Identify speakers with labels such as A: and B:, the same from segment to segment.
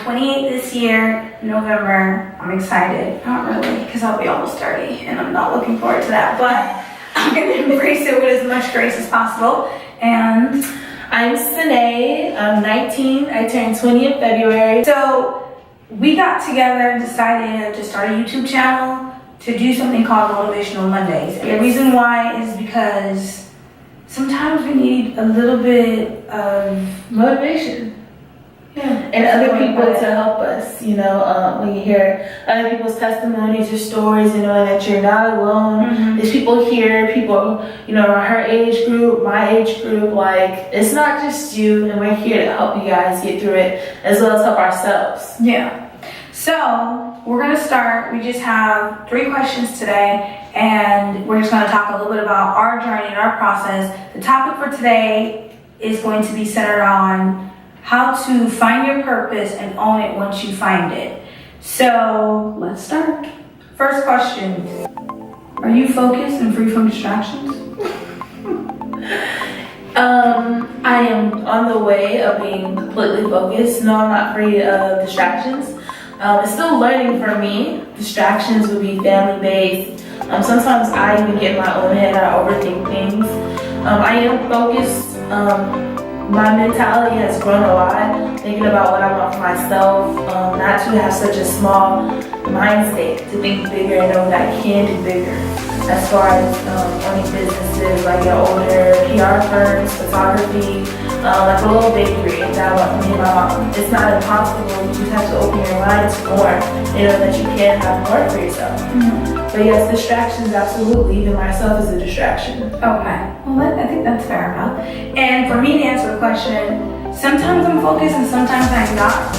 A: 28 this year, November. I'm excited. Not really, because I'll be almost 30, and I'm not looking forward to that. But I'm going to embrace it with as much grace as possible. And
B: I'm Synae. I'm 19. I turned 20 in February.
A: So we got together and decided to start a YouTube channel to do something called Motivational Mondays. And the reason why is because sometimes we need a little bit of
B: Motivation.
A: yeah,
B: And other people to help us, when you hear other people's testimonies or stories, and knowing that you're not alone. There's people here, people, her age group, my age group, like, it's not just you, and we're here to help you guys get through it, as well as help ourselves.
A: Yeah. So we're gonna start. We just have 3 questions today, and we're just gonna talk a little bit about our journey and our process. The topic for today is going to be centered on how to find your purpose and own it once you find it. So let's start. First question: are you focused and free from distractions?
B: I am on the way of being completely focused. No, I'm not free of distractions. It's still learning for me. Distractions would be family-based. Sometimes I even get in my own head. I overthink things. I am focused. My mentality has grown a lot, thinking about what I want for myself, not to have such a small mind state, to think bigger and know that I can do bigger. As far as owning businesses, like older PR firms, photography, like a little bakery that I want for me and my mom. It's not impossible, you just have to open your mind to more, that you can have more for yourself. But yes, distractions, absolutely. Even myself is a distraction.
A: Okay, well I think that's fair enough. And for me to answer the question, sometimes I'm focused and sometimes I'm not.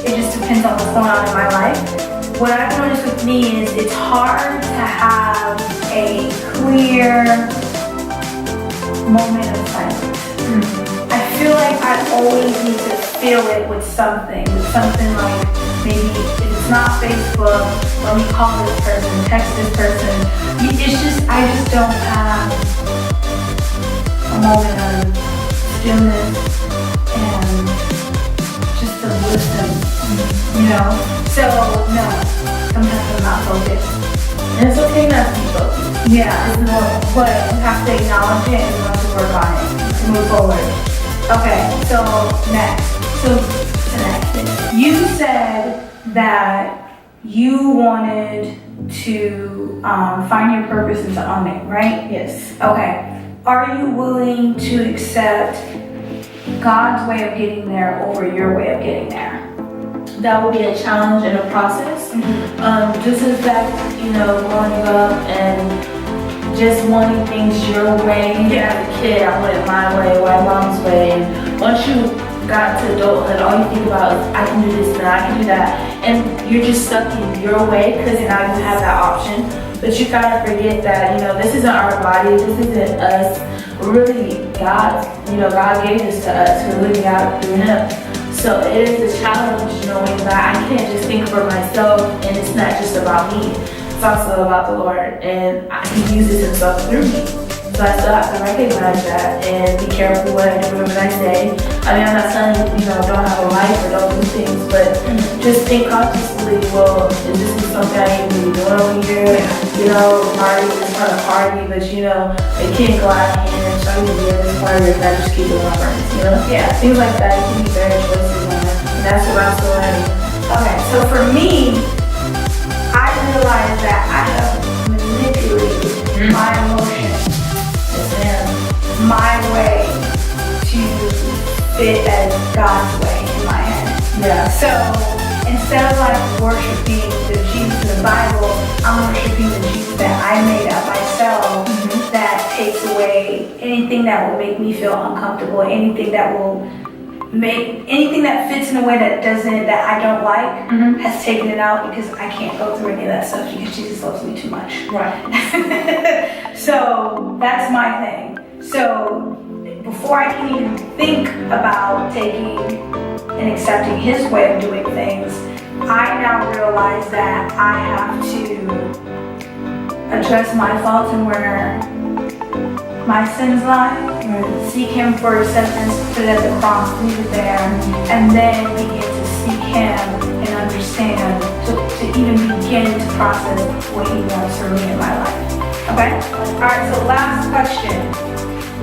A: It just depends on what's going on in my life. What I've noticed with me is it's hard to have a clear moment of silence. I feel like I always need to fill it with something like maybe if it's not Facebook, let me call this person, text this person. I just don't have a moment of stillness and just to listen, So no, sometimes I'm not focused.
B: And it's okay not to be focused.
A: Yeah, it's normal, but you have to acknowledge it and you have to work on it to move forward. Okay, so next. You said that you wanted to find your purpose and to own it, right?
B: Yes.
A: Okay. Are you willing to accept God's way of getting there over your way of getting there?
B: That will be a challenge and a process. Just as that, growing up and just wanting things your way. As a kid, I wanted my way, my mom's way. And once you got to adulthood, all you think about is, I can do this and I can do that. And you're just stuck in your way because now you have that option. But you gotta forget that, this isn't our body, this isn't us. Really, God gave this to us. We're living out through Him. So it is a challenge knowing that I can't just think for myself and it's not just about me. It's also about the Lord, and He uses Himself through me. So I still have to recognize that and be careful what I do and what I say. I'm not telling you, don't have a life or don't do things, but just think consciously, well, is this something I need to be doing over here? Party is kind of party, but it can't go out of hand and show you the other party if I just keep doing my friends,
A: Yeah.
B: Things like that, you can be very choices on that. And that's what I'm still learning.
A: Okay, so for me, I realized that I have manipulated my emotions, my way to fit as God's way in my head.
B: Yeah.
A: So instead of worshiping the Jesus in the Bible, I'm worshiping the Jesus that I made up myself. That takes away anything that will make me feel uncomfortable, anything that fits in a way that I don't like, has taken it out because I can't go through any of that stuff because Jesus loves me too much.
B: Right.
A: So that's my thing. So before I can even think about taking and accepting His way of doing things, I now realize that I have to address my faults and where my sins lie, seek Him for acceptance, put it at the cross, leave it there, and then begin to seek him and understand to even begin to process what he wants for me in my life. Okay? Alright, so last question.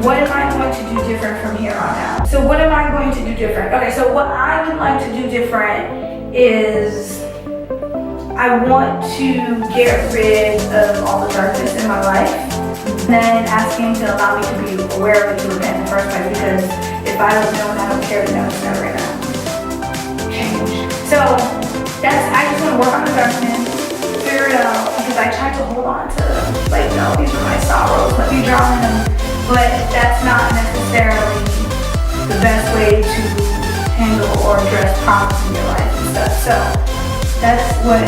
A: What am I going to do different from here on out? So what am I going to do different? Okay, so what I would like to do different is I want to get rid of all the darkness in my life, and then ask him to allow me to be aware of it to repent in the first place, because if I don't know and I don't care, then it's never gonna change. So I just want to work on the darkness, figure it out, because I tried to hold on to like, no, these are my sorrows, let me drown in them. But that's not necessarily the best way to handle or address problems in your life and stuff. So that's what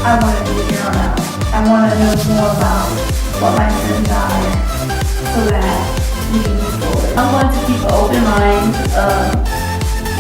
A: I want to do here on out. I want to know more about what my sins are so that we can move forward.
B: I'm going to keep an open mind,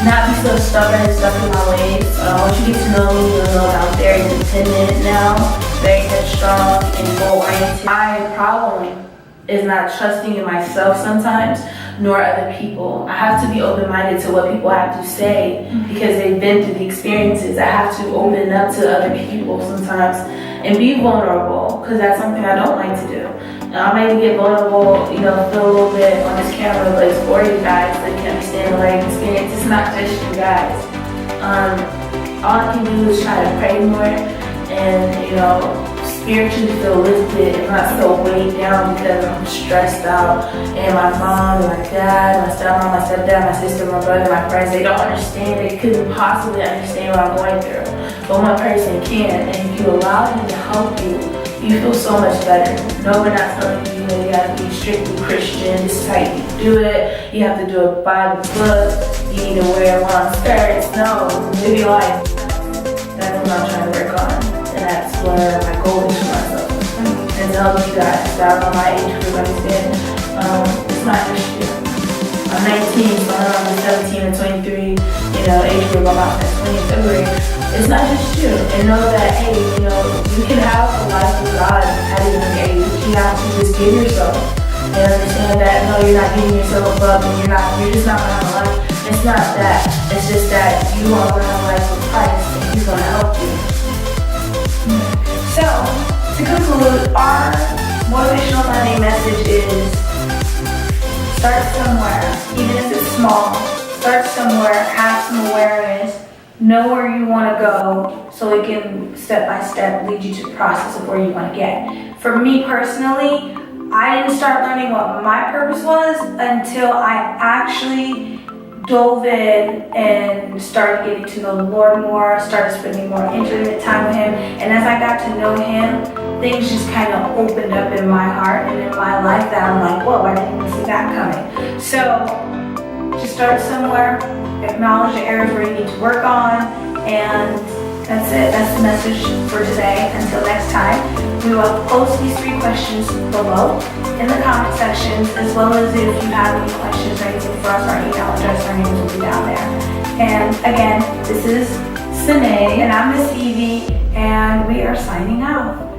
B: not be so stubborn and stuck in my ways. Once you get to know me, you'll know that I'm very independent now, very headstrong and goal-oriented. My problem is not trusting in myself sometimes, nor other people. I have to be open-minded to what people have to say because they've been through the experiences. I have to open up to other people sometimes and be vulnerable, because that's something I don't like to do. I might get vulnerable, feel a little bit on this camera, but it's for you guys that can understand the learning experience. It's not just you guys. All I can do is try to pray more and, spiritually feel lifted and not so weighed down because I'm stressed out. And my mom, my dad, my stepmom, my stepdad, my sister, my brother, my friends, they don't understand. They couldn't possibly understand what I'm going through. But one person can, and if you allow him to help you, you feel so much better. No, we're not telling you that you have to be strictly Christian. This is how you do it. You have to do it by the book. You need to wear long skirts. No, live your life. That's what I'm trying to work on. And that's where my goal is for myself. And to help you guys start on my age group understand it's not just you. I'm 19, so I'm 17 and 23, age group, I'm out at 20 in February. It's not just you. And know that, hey, you can have a life with God at a young age. You have to just give yourself. And understand that, no, you're not giving yourself up and you're just not gonna have a life. It's not that. It's just that you are gonna have a life with Christ and He's gonna help you.
A: So, to conclude, our Motivational Monday message is start somewhere, even if it's small. Start somewhere, have some awareness, know where you want to go so it can step by step lead you to the process of where you want to get. For me personally, I didn't start learning what my purpose was until I actually dove in and started getting to know the Lord more, started spending more intimate time with Him. And as I got to know Him, things just kind of opened up in my heart and in my life that I'm like, whoa, I didn't even see that coming. So just start somewhere, acknowledge the areas where you need to work on, and that's it. That's the message for today. Until next time, we will post these 3 questions below in the comment sections, as well as if you have any questions or anything for us, our email address, our names will be down there. And again, this is Synae, and I'm Miss Evie, and we are signing out.